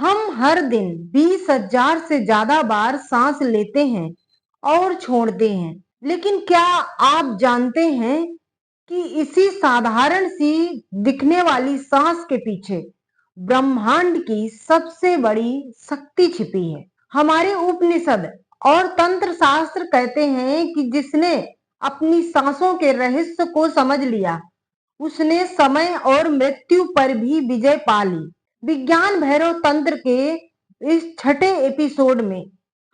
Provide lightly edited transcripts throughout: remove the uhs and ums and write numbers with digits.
हम हर दिन 20,000 से ज्यादा बार सांस लेते हैं और छोड़ते हैं, लेकिन क्या आप जानते हैं कि इसी साधारण सी दिखने वाली सांस के पीछे ब्रह्मांड की सबसे बड़ी शक्ति छिपी है। हमारे उपनिषद और तंत्र शास्त्र कहते हैं कि जिसने अपनी सांसों के रहस्य को समझ लिया, उसने समय और मृत्यु पर भी विजय पा ली। विज्ञान भैरव तंत्र के इस छठे एपिसोड में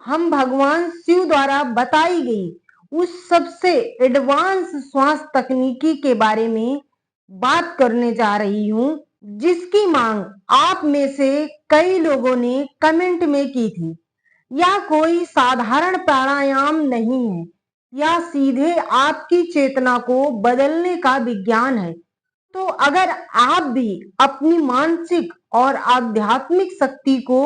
हम भगवान शिव द्वारा बताई गई उस सबसे एडवांस श्वास तकनीकी के बारे में बात करने जा रही हूँ, जिसकी मांग आप में से कई लोगों ने कमेंट में की थी। यह कोई साधारण प्राणायाम नहीं है, यह सीधे आपकी चेतना को बदलने का विज्ञान है। तो अगर आप भी अपनी मानसिक और आध्यात्मिक शक्ति को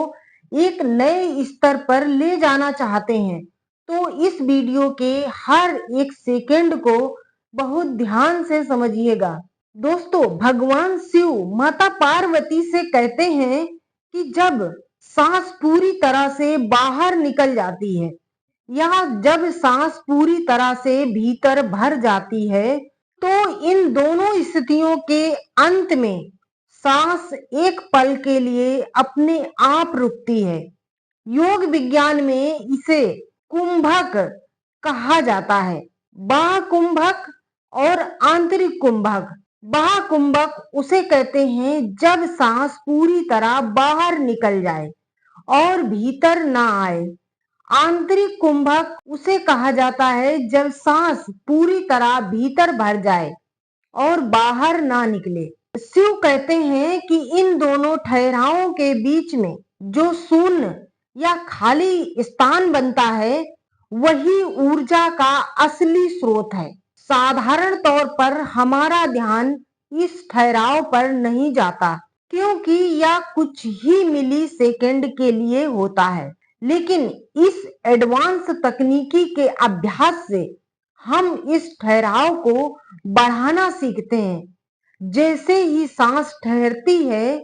एक नए स्तर पर ले जाना चाहते हैं, तो इस वीडियो के हर एक सेकंड को बहुत ध्यान से समझिएगा। दोस्तों, भगवान शिव माता पार्वती से कहते हैं कि जब सांस पूरी तरह से बाहर निकल जाती है या जब सांस पूरी तरह से भीतर भर जाती है, तो इन दोनों स्थितियों के अंत में सांस एक पल के लिए अपने आप रुकती है। योग विज्ञान में इसे कुंभक कहा जाता है। बाह्य कुंभक और आंतरिक कुंभक। बाह्य कुंभक उसे कहते हैं जब सांस पूरी तरह बाहर निकल जाए और भीतर ना आए। आंतरिक कुंभक उसे कहा जाता है जब सांस पूरी तरह भीतर भर जाए और बाहर ना निकले। शिव कहते हैं कि इन दोनों ठहरावों के बीच में जो शून्य या खाली स्थान बनता है, वही ऊर्जा का असली स्रोत है। साधारण तौर पर हमारा ध्यान इस ठहराव पर नहीं जाता, क्योंकि यह कुछ ही मिली सेकेंड के लिए होता है। लेकिन इस एडवांस तकनीकी के अभ्यास से हम इस ठहराव को बढ़ाना सीखते हैं। जैसे ही सांस ठहरती है,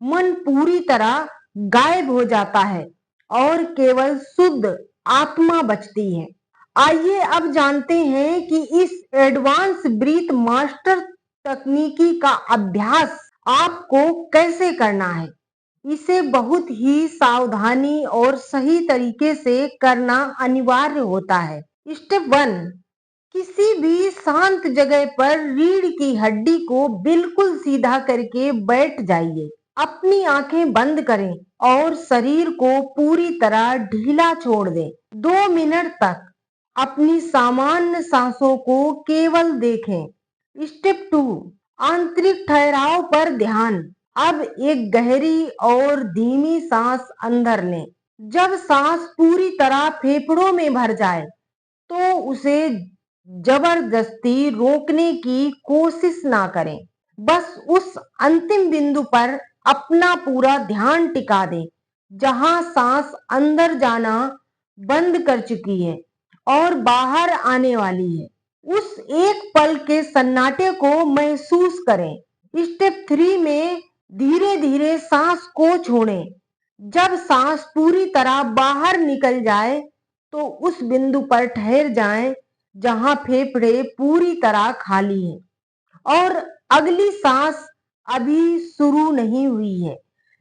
मन पूरी तरह गायब हो जाता है और केवल शुद्ध आत्मा बचती है। आइए अब जानते हैं कि इस एडवांस ब्रीथ मास्टर तकनीकी का अभ्यास आपको कैसे करना है। इसे बहुत ही सावधानी और सही तरीके से करना अनिवार्य होता है। स्टेप 1, किसी भी शांत जगह पर रीढ़ की हड्डी को बिल्कुल सीधा करके बैठ जाइए। अपनी आंखें बंद करें और शरीर को पूरी तरह ढीला छोड़ दें। 2 मिनट तक अपनी सामान्य सांसों को केवल देखें। स्टेप 2, आंतरिक ठहराव पर ध्यान। अब एक गहरी और धीमी सांस अंदर लें। जब सांस पूरी तरह फेफड़ों में भर जाए, तो उसे जबरदस्ती रोकने की कोशिश ना करें। बस उस अंतिम बिंदु पर अपना पूरा ध्यान टिका दें, जहां सांस अंदर जाना बंद कर चुकी है और बाहर आने वाली है। उस एक पल के सन्नाटे को महसूस करें। स्टेप 3 में धीरे धीरे सांस को छोड़ें। जब सांस पूरी तरह बाहर निकल जाए, तो उस बिंदु पर ठहर जाएं जहां फेफड़े पूरी तरह खाली हैं और अगली सांस अभी शुरू नहीं हुई है।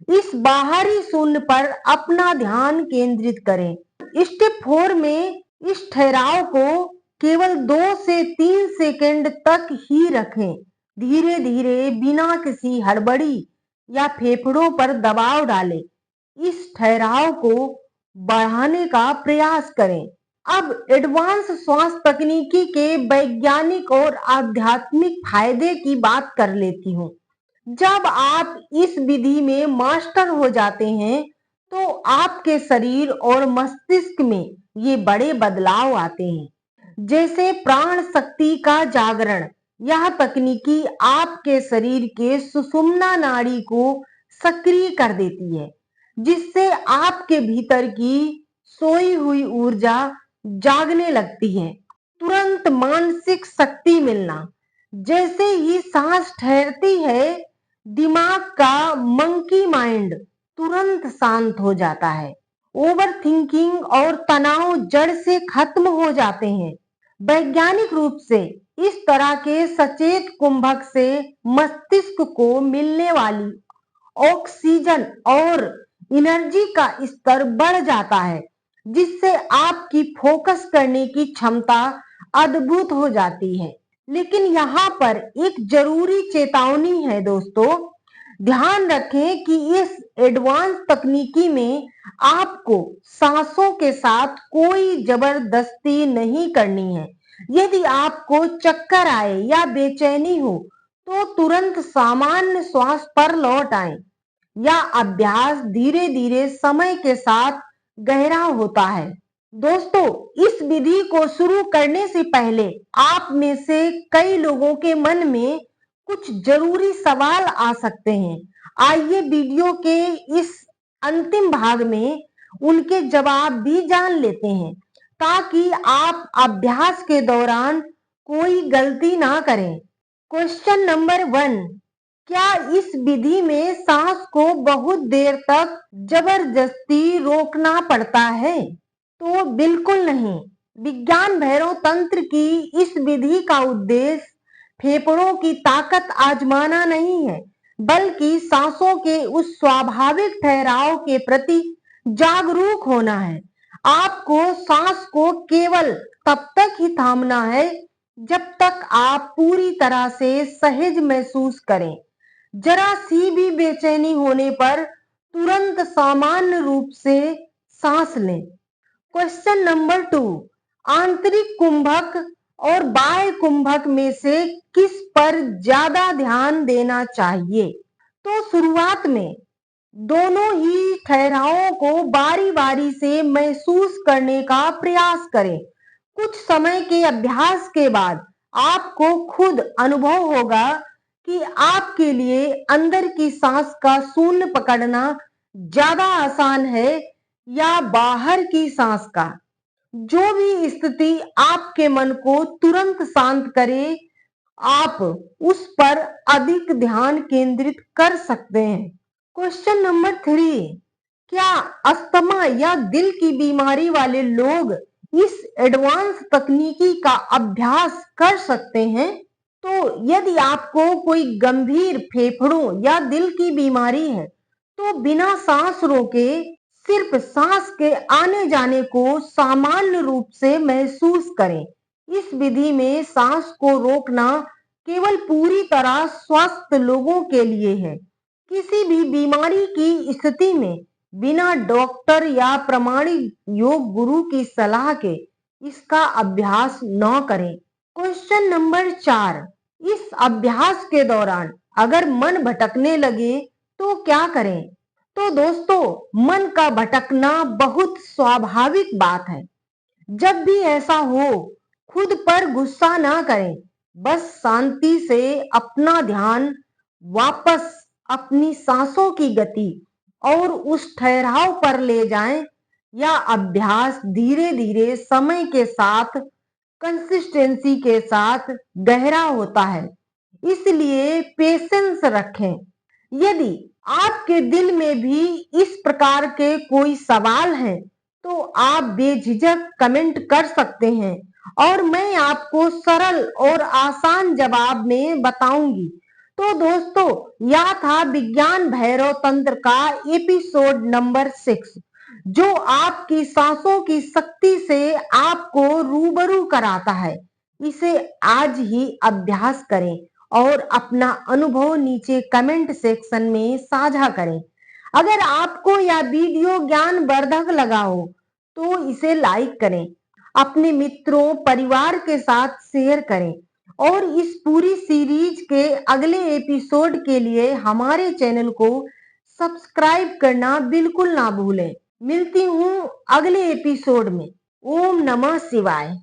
इस बाहरी शून्य पर अपना ध्यान केंद्रित करें। स्टेप 4 में इस ठहराव को केवल 2 से 3 सेकंड तक ही रखें। धीरे धीरे, बिना किसी हड़बड़ी या फेफड़ों पर दबाव डालें, इस ठहराव को बढ़ाने का प्रयास करें। अब एडवांस श्वास तकनीकी के वैज्ञानिक और आध्यात्मिक फायदे की बात कर लेती हूँ। जब आप इस विधि में मास्टर हो जाते हैं, तो आपके शरीर और मस्तिष्क में ये बड़े बदलाव आते हैं, जैसे प्राण शक्ति का जागरण। यह तकनीकी आपके शरीर के सुषुम्ना नाड़ी को सक्रिय कर देती है, जिससे आपके भीतर की सोई हुई ऊर्जा जागने लगती है। तुरंत मानसिक शक्ति मिलना। जैसे ही सांस ठहरती है, दिमाग का मंकी माइंड तुरंत शांत हो जाता है। ओवर थिंकिंग और तनाव जड़ से खत्म हो जाते हैं। वैज्ञानिक रूप से इस तरह के सचेत कुंभक से मस्तिष्क को मिलने वाली ऑक्सीजन और एनर्जी का स्तर बढ़ जाता है, जिससे आपकी फोकस करने की क्षमता अद्भुत हो जाती है। लेकिन यहाँ पर एक जरूरी चेतावनी है दोस्तों, ध्यान रखें कि इस एडवांस तकनीकी में आपको सांसों के साथ कोई जबरदस्ती नहीं करनी है। यदि आपको चक्कर आए या बेचैनी हो तो तुरंत सामान्य श्वास पर लौट आएं। यह अभ्यास धीरे धीरे समय के साथ गहरा होता है। दोस्तों, इस विधि को शुरू करने से पहले आप में से कई लोगों के मन में कुछ जरूरी सवाल आ सकते हैं। आइए वीडियो के इस अंतिम भाग में उनके जवाब भी जान लेते हैं, ताकि आप अभ्यास के दौरान कोई गलती ना करें। क्वेश्चन नंबर 1, क्या इस विधि में सांस को बहुत देर तक जबरदस्ती रोकना पड़ता है? तो बिल्कुल नहीं। विज्ञान भैरव तंत्र की इस विधि का उद्देश्य फेफड़ों की ताकत आजमाना नहीं है, बल्कि सांसों के उस स्वाभाविक ठहराव के प्रति जागरूक होना है। आपको सांस को केवल तब तक ही थामना है जब तक आप पूरी तरह से सहज महसूस करें। जरा सी भी बेचैनी होने पर तुरंत सामान्य रूप से सांस लें। क्वेश्चन नंबर 2, आंतरिक कुंभक और बाह्य कुंभक में से किस पर ज्यादा ध्यान देना चाहिए? तो शुरुआत में दोनों ही ठहरावों को बारी बारी से महसूस करने का प्रयास करें। कुछ समय के अभ्यास के बाद आपको खुद अनुभव होगा कि आपके लिए अंदर की सांस का शून्य पकड़ना ज्यादा आसान है या बाहर की सांस का। जो भी स्थिति आपके मन को तुरंत शांत करे, आप उस पर अधिक ध्यान केंद्रित कर सकते हैं। क्वेश्चन नंबर 3, क्या अस्थमा या दिल की बीमारी वाले लोग इस एडवांस तकनीकी का अभ्यास कर सकते हैं? तो यदि आपको कोई गंभीर फेफड़ों या दिल की बीमारी है, तो बिना सांस रोके सिर्फ सांस के आने जाने को सामान्य रूप से महसूस करें। इस विधि में सांस को रोकना केवल पूरी तरह स्वस्थ लोगों के लिए है। किसी भी बीमारी की स्थिति में बिना डॉक्टर या प्रमाणित योग गुरु की सलाह के इसका अभ्यास न करें। क्वेश्चन नंबर 4, इस अभ्यास के दौरान अगर मन भटकने लगे तो क्या करें? तो दोस्तों, मन का भटकना बहुत स्वाभाविक बात है। जब भी ऐसा हो, खुद पर गुस्सा ना करें। बस शांति से अपना ध्यान वापस अपनी सांसों की गति और उस ठहराव पर ले जाएं। यह अभ्यास धीरे धीरे समय के साथ कंसिस्टेंसी के साथ गहरा होता है, इसलिए पेशेंस रखें। यदि आपके दिल में भी इस प्रकार के कोई सवाल हैं, तो आप बेझिझक कमेंट कर सकते हैं और मैं आपको सरल और आसान जवाब में बताऊंगी। तो दोस्तों, यह था विज्ञान भैरव तंत्र का एपिसोड नंबर 6, जो आपकी सांसों की शक्ति से आपको रूबरू कराता है। इसे आज ही अभ्यास करें और अपना अनुभव नीचे कमेंट सेक्शन में साझा करें। अगर आपको यह वीडियो ज्ञानवर्धक लगा हो तो इसे लाइक करें, अपने मित्रों परिवार के साथ शेयर करें और इस पूरी सीरीज के अगले एपिसोड के लिए हमारे चैनल को सब्सक्राइब करना बिल्कुल ना भूलें। मिलती हूँ अगले एपिसोड में। ओम नमः शिवाय।